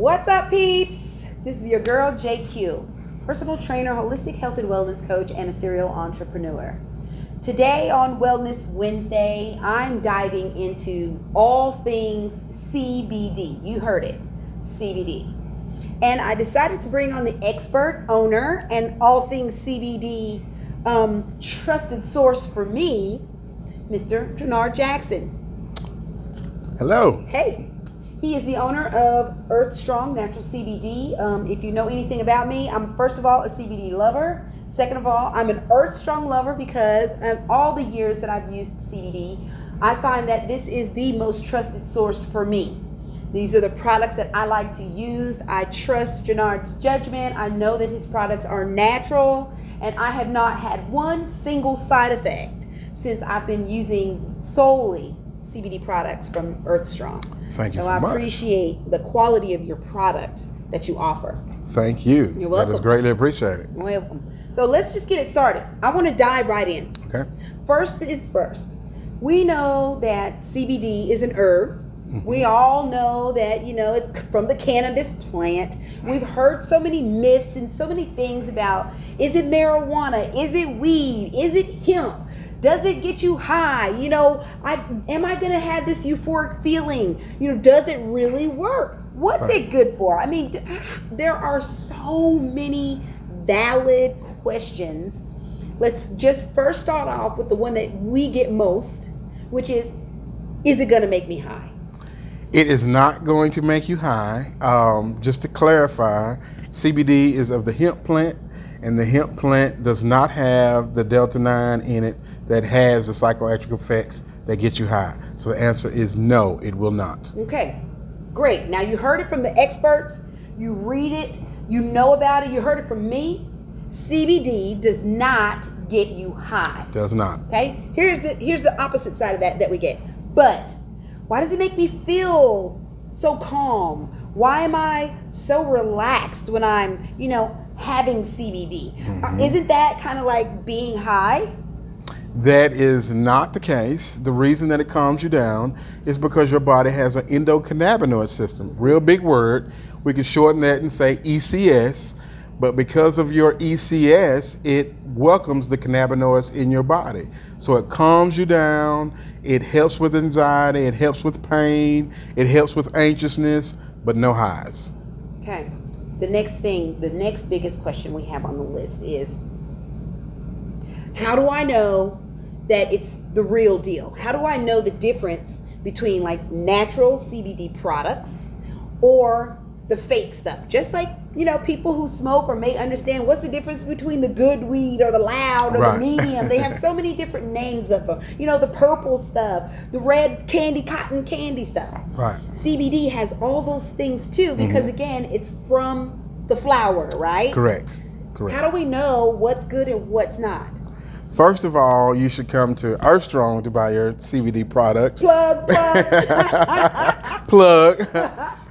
What's up, peeps? This is your girl, JQ, personal trainer, holistic health and wellness coach, and a serial entrepreneur. Today on Wellness Wednesday, I'm diving into all things CBD. You heard it, CBD. And I decided to bring on the expert owner and all things CBD trusted source for me, Mr. Jannard Jackson. Hello. Hey. He is the owner of Earth Strong Natural CBD. If you know anything about me, I'm first of all a CBD lover. Second of all, I'm an Earth Strong lover because of all the years that I've used CBD, I find that this is the most trusted source for me. These are the products that I like to use. I trust Jannard's judgment. I know that his products are natural, and I have not had one single side effect since I've been using solely CBD products from Earth Strong. Thank you so much. So I much. appreciate the quality of your product that you offer. Thank you. You're welcome. That is greatly appreciated. You're welcome. So let's just get it started. I want to dive right in. Okay. First is first. We know that CBD is an herb. Mm-hmm. We all know that, it's from the cannabis plant. We've heard so many myths and so many things about, is it marijuana? Is it weed? Is it hemp? Does it get you high? Am I going to have this euphoric feeling? Does it really work? What's it good for? I mean, there are so many valid questions. Let's just first start off with the one that we get most, which is it going to make me high? It is not going to make you high. Just to clarify, CBD is of the hemp plant, and the hemp plant does not have the Delta-9 in it that has the psychoactive effects that get you high. So the answer is no, it will not. Okay, great. Now you heard it from the experts, you read it, you know about it, you heard it from me. CBD does not get you high. Does not. Okay, here's the opposite side of that we get. But why does it make me feel so calm? Why am I so relaxed when I'm, having CBD? Mm-hmm. Isn't that kind of like being high? That is not the case. The reason that it calms you down is because your body has an endocannabinoid system. Real big word. We can shorten that and say ECS. But because of your ECS, it welcomes the cannabinoids in your body. So it calms you down. It helps with anxiety. It helps with pain. It helps with anxiousness, but no highs. Okay. The next biggest question we have on the list is, how do I know that it's the real deal? How do I know the difference between like natural CBD products or the fake stuff? Just like, people who smoke or may understand what's the difference between the good weed or the loud or right. the medium. They have so many different names of them. The purple stuff, the red cotton candy stuff. Right. CBD has all those things too, because again, it's from the flower, right? Correct. How do we know what's good and what's not? First of all, you should come to Earth Strong to buy your CBD products. Plug. Plug.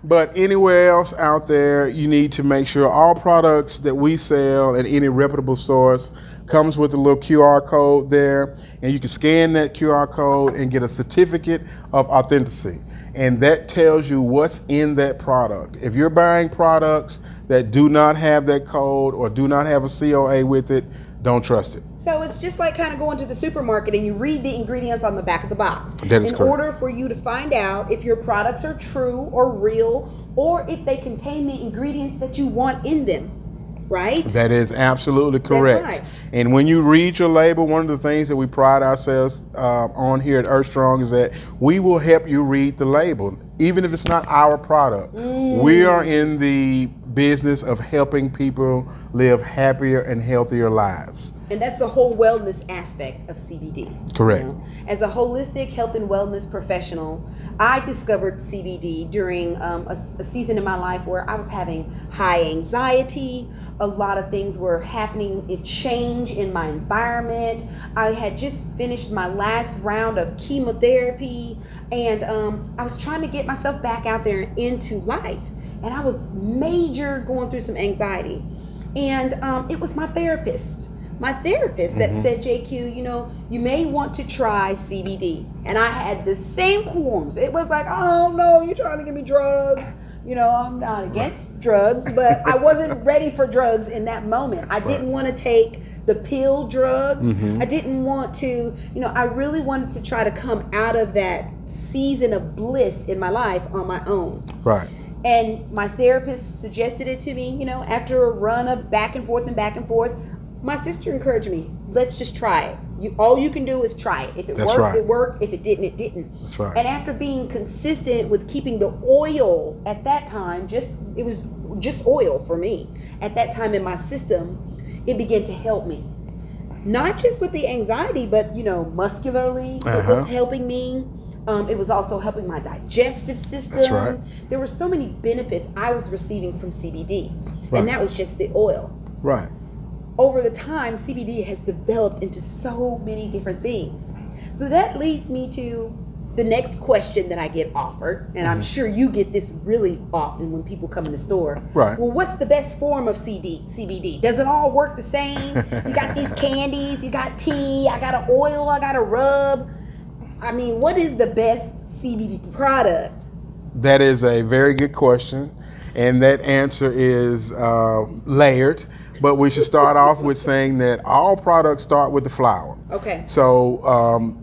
But anywhere else out there, you need to make sure all products that we sell at any reputable source comes with a little QR code there, and you can scan that QR code and get a certificate of authenticity. And that tells you what's in that product. If you're buying products that do not have that code or do not have a COA with it, don't trust it. So it's just like kind of going to the supermarket and you read the ingredients on the back of the box. That is in correct. order for you to find out if your products are true or real, or if they contain the ingredients that you want in them, right? That is absolutely correct. That's right. And when you read your label, one of the things that we pride ourselves on here at Earth Strong is that we will help you read the label, even if it's not our product. We are in the business of helping people live happier and healthier lives. And that's the whole wellness aspect of CBD. Correct. As a holistic health and wellness professional, I discovered CBD during a season in my life where I was having high anxiety. A lot of things were happening, a change in my environment. I had just finished my last round of chemotherapy, and I was trying to get myself back out there into life. And I was going through some anxiety. And it was my therapist that said, JQ, you may want to try CBD. And I had the same qualms. It was like, oh no, you're trying to give me drugs. I'm not against drugs, but I wasn't ready for drugs in that moment. I didn't want to take the pill drugs. I didn't want to, I really wanted to try to come out of that season of bliss in my life on my own. Right. And my therapist suggested it to me, after a run of back and forth. My sister encouraged me, let's just try it. All you can do is try it. If it worked, it worked. If it didn't, it didn't. That's right. And after being consistent with keeping the oil at that time, it was just oil for me. At that time in my system, it began to help me. Not just with the anxiety, but, muscularly, it was helping me. It was also helping my digestive system. That's right. There were so many benefits I was receiving from CBD. And that was just the oil. Right. Over the time, CBD has developed into so many different things. So that leads me to the next question that I get offered, and I'm sure you get this really often when people come in the store. Right. Well, what's the best form of CBD? Does it all work the same? You got these candies, you got tea, I got an oil, I got a rub. I mean, what is the best CBD product? That is a very good question, and that answer is layered. But we should start off with saying that all products start with the flower. Okay. So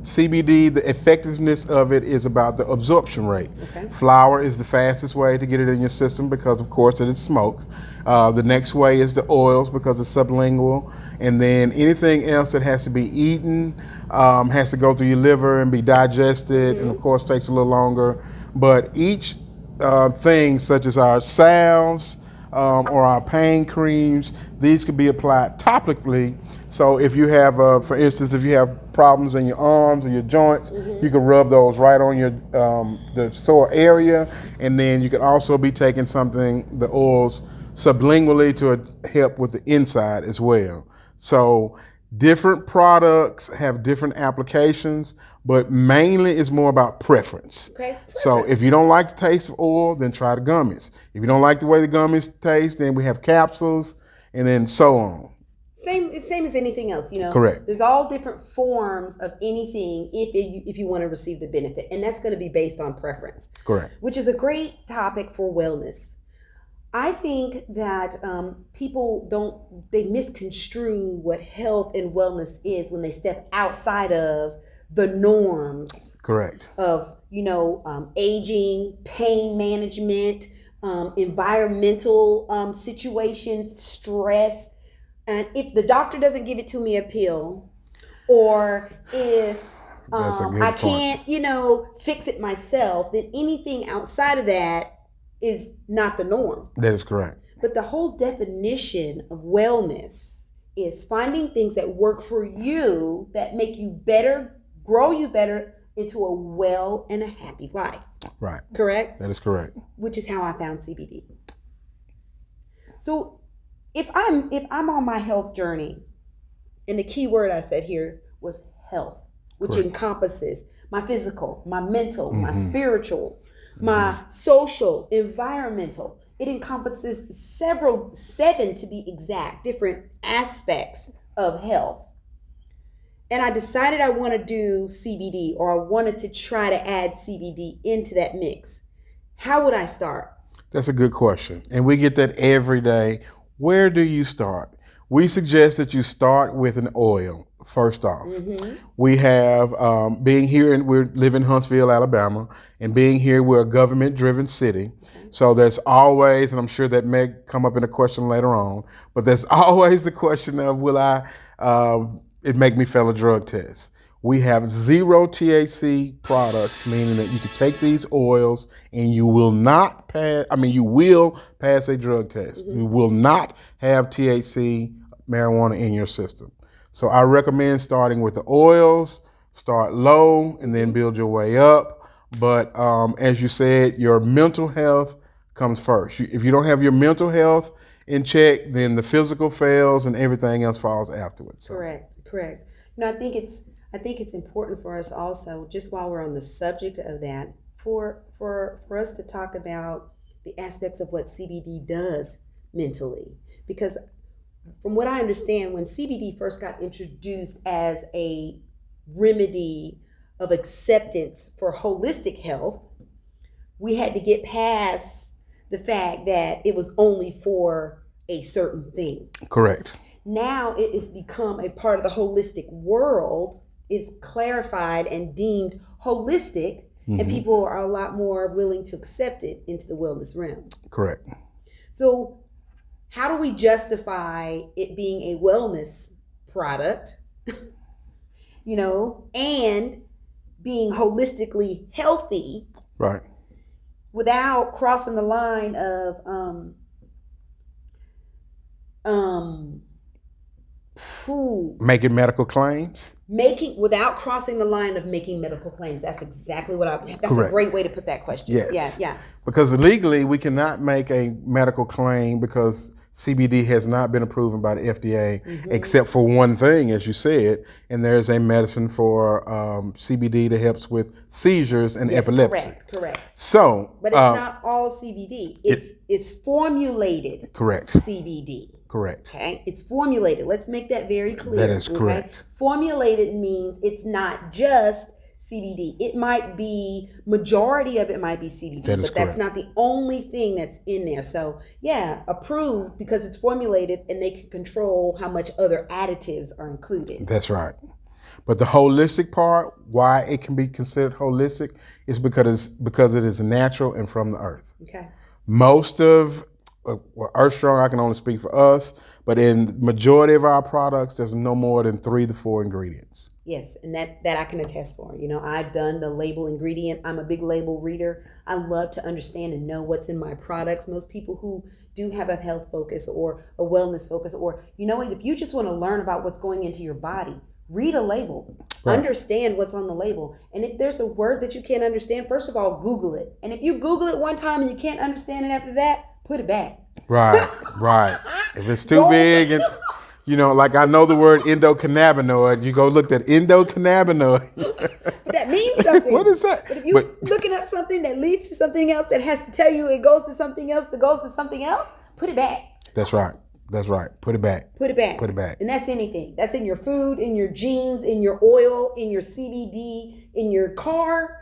CBD, the effectiveness of it is about the absorption rate. Okay. Flower is the fastest way to get it in your system because, of course, it is smoke. The next way is the oils because it's sublingual. And then anything else that has to be eaten has to go through your liver and be digested, and, of course, takes a little longer. But each thing, such as our salves, or our pain creams, these could be applied topically. So if you have, for instance, if you have problems in your arms or your joints, you can rub those right on your the sore area, and then you could also be taking the oils sublingually to help with the inside as well. So different products have different applications, but mainly it's more about preference. Okay. So if you don't like the taste of oil, then try the gummies. If you don't like the way the gummies taste, then we have capsules, and then so on. Same as anything else, Correct. There's all different forms of anything if you want to receive the benefit, and that's going to be based on preference. Correct. Which is a great topic for wellness. I think that people they misconstrue what health and wellness is when they step outside of the norms. Correct. Of, aging, pain management, environmental situations, stress. And if the doctor doesn't give it to me a pill, or if I can't, fix it myself, then anything outside of that is not the norm. That is correct. But the whole definition of wellness is finding things that work for you, that make you better, grow you better into a well and a happy life. Right. Correct? That is correct. Which is how I found CBD. So if I'm on my health journey, and the key word I said here was health, which Correct. encompasses my physical, my mental, my spiritual, my social, environmental. It encompasses 7 to be exact, different aspects of health. And I decided I want to do CBD, or I wanted to try to add CBD into that mix. How would I start? That's a good question. And we get that every day. Where do you start? We suggest that you start with an oil, first off. We have, we live in Huntsville, Alabama, and being here, we're a government-driven city. So there's always, and I'm sure that may come up in a question later on, but there's always the question of, will it make me fail a drug test? We have 0 THC products, meaning that you can take these oils and you will you will pass a drug test. You will not have THC marijuana in your system. So I recommend starting with the oils, start low, and then build your way up. But as you said, your mental health comes first. If you don't have your mental health in check, then the physical fails and everything else falls afterwards. So. Correct. I think it's important for us also, just while we're on the subject of that, for us to talk about the aspects of what CBD does mentally. Because from what I understand, when CBD first got introduced as a remedy of acceptance for holistic health, we had to get past the fact that it was only for a certain thing. Correct. Now it has become a part of the holistic world, is clarified and deemed holistic, and people are a lot more willing to accept it into the wellness realm. Correct. So how do we justify it being a wellness product, and being holistically healthy, right, without crossing the line of making medical claims? Without crossing the line of making medical claims. That's exactly what that's Correct. a great way to put that question. Yes. Yeah. Because legally we cannot make a medical claim because CBD has not been approved by the FDA, except for one thing, as you said, and there's a medicine for CBD that helps with seizures and epilepsy. Correct. So, but it's not all CBD. It's formulated. Correct. CBD. Correct. Okay, it's formulated. Let's make that very clear. That is correct. Okay? Formulated means it's not just CBD. It might be, majority of it might be CBD, but that's not the only thing that's in there. So yeah, approved because it's formulated and they can control how much other additives are included. That's right. But the holistic part, why it can be considered holistic, is because it is natural and from the earth. Okay. Most of Earth Strong, I can only speak for us, but in the majority of our products, there's no more than 3 to 4 ingredients. Yes, and that I can attest for. I've done the label ingredient. I'm a big label reader. I love to understand and know what's in my products. Most people who do have a health focus or a wellness focus, or if you just want to learn about what's going into your body, read a label. Right. Understand what's on the label. And if there's a word that you can't understand, first of all, Google it. And if you Google it one time and you can't understand it after that, put it back. Right. If it's too big and, like I know the word endocannabinoid, you go look at endocannabinoid. But that means something. What is that? But if you're looking up something that leads to something else that has to tell you it goes to something else that goes to something else, put it back. That's right. Put it back. Put it back. And that's anything. That's in your food, in your jeans, in your oil, in your CBD, in your car.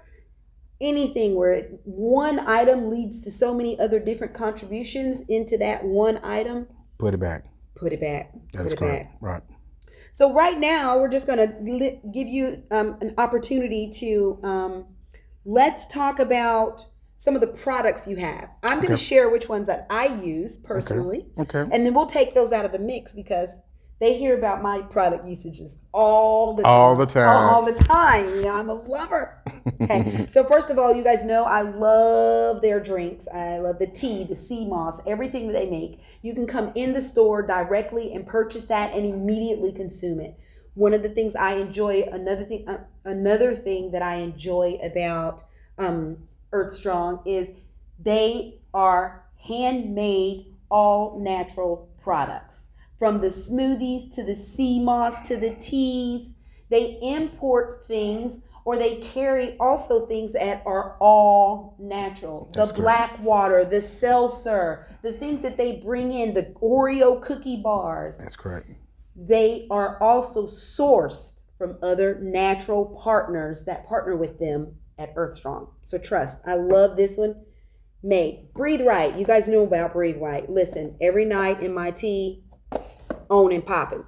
Anything where one item leads to so many other different contributions into that one item. Put it back. That is correct. Right. So right now we're just going to give you an opportunity to let's talk about some of the products you have. I'm going to share which ones that I use personally. Okay. And then we'll take those out of the mix because they hear about my product usages all the time. I'm a lover. Okay. So first of all, you guys know I love their drinks. I love the tea, the sea moss, everything that they make. You can come in the store directly and purchase that and immediately consume it. One of the things I enjoy, another thing that I enjoy about Earth Strong is they are handmade, all natural products. From the smoothies to the sea moss to the teas, they import things or they carry also things that are all natural. The black water, the seltzer, the things that they bring in, the Oreo cookie bars. That's correct. They are also sourced from other natural partners that partner with them at Earth Strong. So trust, I love this one. Breathe Right. You guys know about Breathe Right. Listen, every night in my tea, on and popping.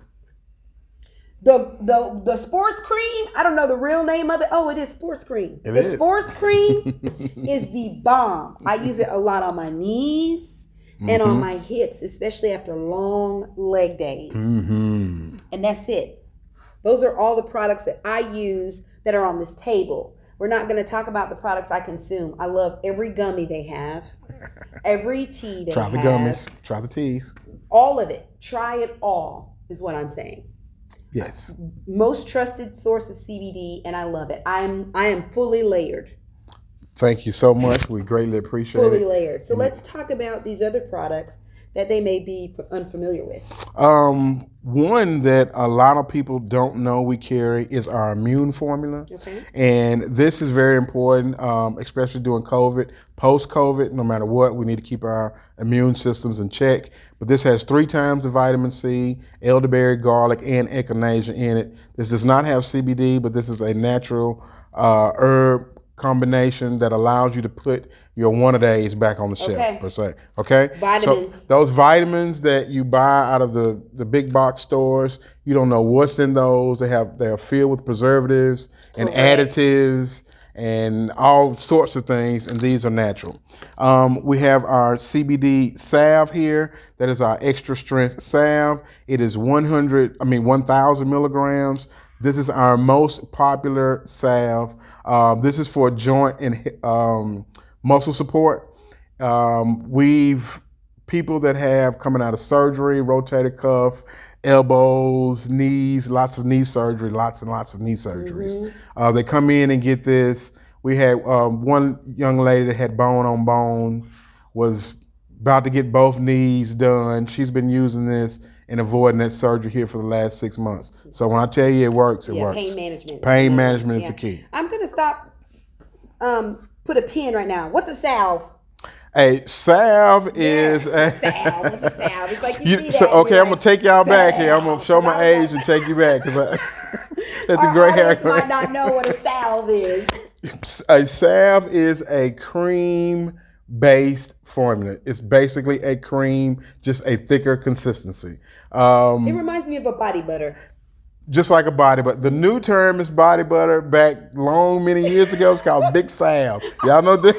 The sports cream, I don't know the real name of it. Oh, it is sports cream. The sports cream is the bomb. I use it a lot on my knees and on my hips, especially after long leg days. And that's it. Those are all the products that I use that are on this table. We're not going to talk about the products I consume. I love every gummy they have, every tea they have. Try the gummies, try the teas. All of it. Try it all is what I'm saying. Yes. Most trusted source of CBD, and I love it. I am fully layered. Thank you so much. We greatly appreciate it. Fully layered. So let's talk about these other products that they may be unfamiliar with. One that a lot of people don't know we carry is our immune formula. Okay. And this is very important, especially during COVID. Post-COVID, no matter what, we need to keep our immune systems in check. But this has 3 times the vitamin C, elderberry, garlic, and echinacea in it. This does not have CBD, but this is a natural herb combination that allows you to put your one-a-days back on the shelf, per se. Okay? Vitamins. So those vitamins that you buy out of the big box stores, you don't know what's in those. They're filled with preservatives and additives and all sorts of things, and these are natural. We have our CBD Salve here. That is our extra strength salve. It is 1,000 milligrams. This is our most popular salve. This is for joint and muscle support. People that have coming out of surgery, rotator cuff, elbows, knees, lots of knee surgery, lots and lots of knee surgeries. They come in and get this. We had one young lady that had bone on bone, was about to get both knees done. She's been using this and avoiding that surgery here for the last 6 months. So when I tell you it works, it works. Pain management. Pain management is the key. I'm going to stop, put a pin right now. What's a salve? A salve is a salve. What's a salve? It's like okay, I'm gonna take y'all back here. I'm gonna show my age and take you back because that's the gray hair. Might not know what a salve is. A salve is a cream-based formula. It's basically a cream, just a thicker consistency. It reminds me of a body butter. Just like a body butter. The new term is body butter. Back many years ago, it's called Big Salve. Y'all know this?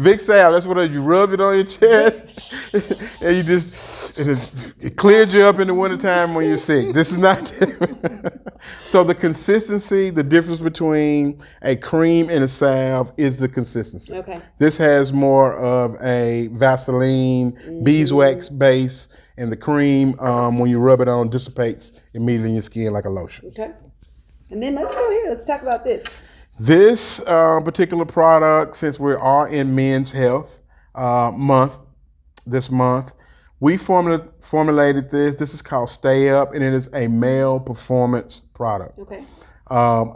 Big Salve, that's what you rub it on your chest and it clears you up in the wintertime when you're sick. This is not So the consistency, the difference between a cream and a salve is the consistency. Okay. This has more of a Vaseline, beeswax base, and the cream, when you rub it on, dissipates immediately in your skin like a lotion. Okay. And then let's go here. Let's talk about this. This particular product, since we are in Men's Health Month, this month, we formulated this. This is called Stay Up, and it is a male performance product. Okay.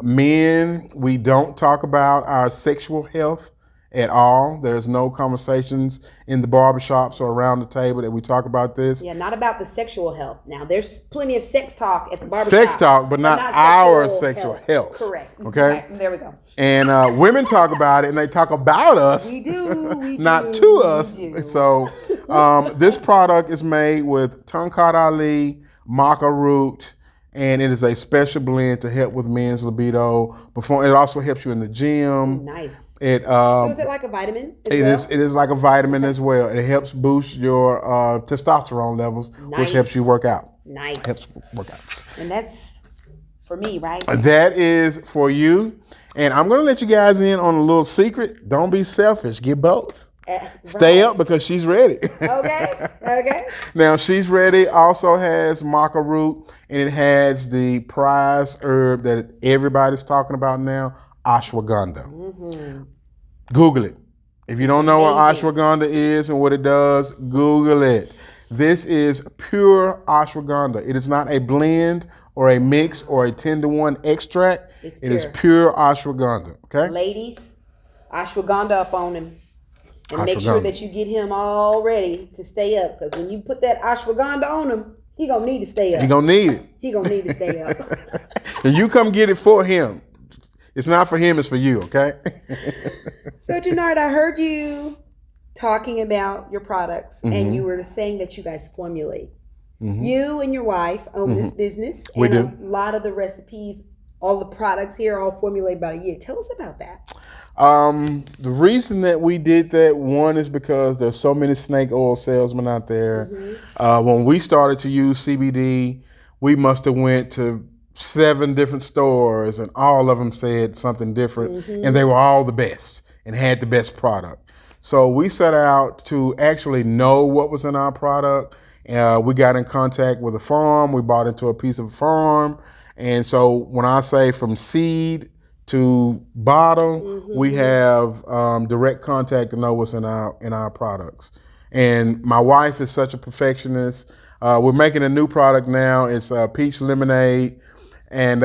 Men, we don't talk about our sexual health at all. There's no conversations in the barbershops or around the table that we talk about this. Yeah, not about the sexual health. Now, there's plenty of sex talk at the barbershop. Sex talk, but not our sexual health. Correct. Okay? Right, there we go. And women talk about it, and they talk about us. We do. Not to us. So this product is made with Tongkat Ali, maca root, and it is a special blend to help with men's libido. It also helps you in the gym. Nice. So is it like a vitamin It is like a vitamin as well. It helps boost your testosterone levels, which helps you work out. Nice. Helps work out. And that's for me, right? That is for you. And I'm going to let you guys in on a little secret. Don't be selfish. Get both. Stay up because she's ready. Okay. Now, She's Ready also has maca root, and it has the prize herb that everybody's talking about now, ashwagandha. Google it. If you don't know what ashwagandha is and what it does, Google it. This is pure ashwagandha. It is not a blend or a mix or a 10-to-1 extract. It is pure ashwagandha. Okay? Ladies, ashwagandha up on him. And make sure that you get him all ready to stay up. Because when you put that ashwagandha on him, he going to need to stay up. He going to need it. He going to need to stay up. And you come get it for him. It's not for him, it's for you, okay? So, Jannard, I heard you talking about your products, and you were saying that you guys formulate. You and your wife own this business. We do. A lot of the recipes, all the products here are all formulated by you. Tell us about that. The reason that we did that, one, is because there's so many snake oil salesmen out there. When we started to use CBD, we must have went to 7 different stores, and all of them said something different, and they were all the best and had the best product. So we set out to actually know what was in our product. We got in contact with a farm. We bought into a piece of a farm. And so when I say from seed to bottle, we have direct contact to know what's in our products. And my wife is such a perfectionist. We're making a new product now. It's peach lemonade. And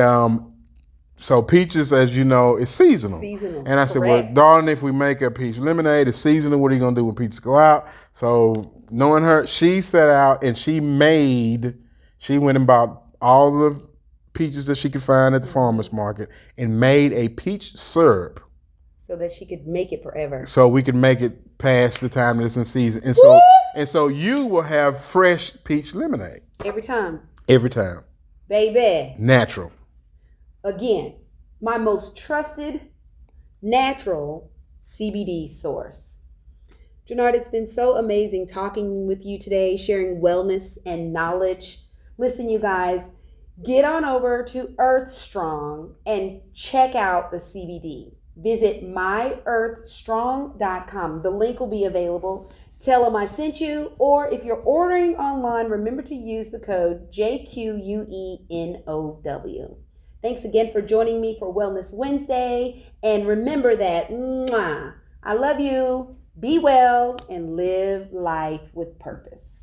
so peaches, as you know, is seasonal. And I said, well, darling, if we make a peach lemonade, it's seasonal. What are you going to do when peaches go out? So knowing her, she set out and she went and bought all the peaches that she could find at the farmer's market and made a peach syrup So that she could make it forever. so we could make it past the time that it's in season. And so you will have fresh peach lemonade Every time. every time. Baby. Natural. Again, my most trusted natural CBD source. Jannard, it's been so amazing talking with you today, sharing wellness and knowledge. Listen, you guys, get on over to Earthstrong and check out the CBD. Visit myearthstrong.com. The link will be available. Tell them I sent you, or if you're ordering online, remember to use the code JQUENOW. Thanks again for joining me for Wellness Wednesday. And remember that, I love you, be well, and live life with purpose.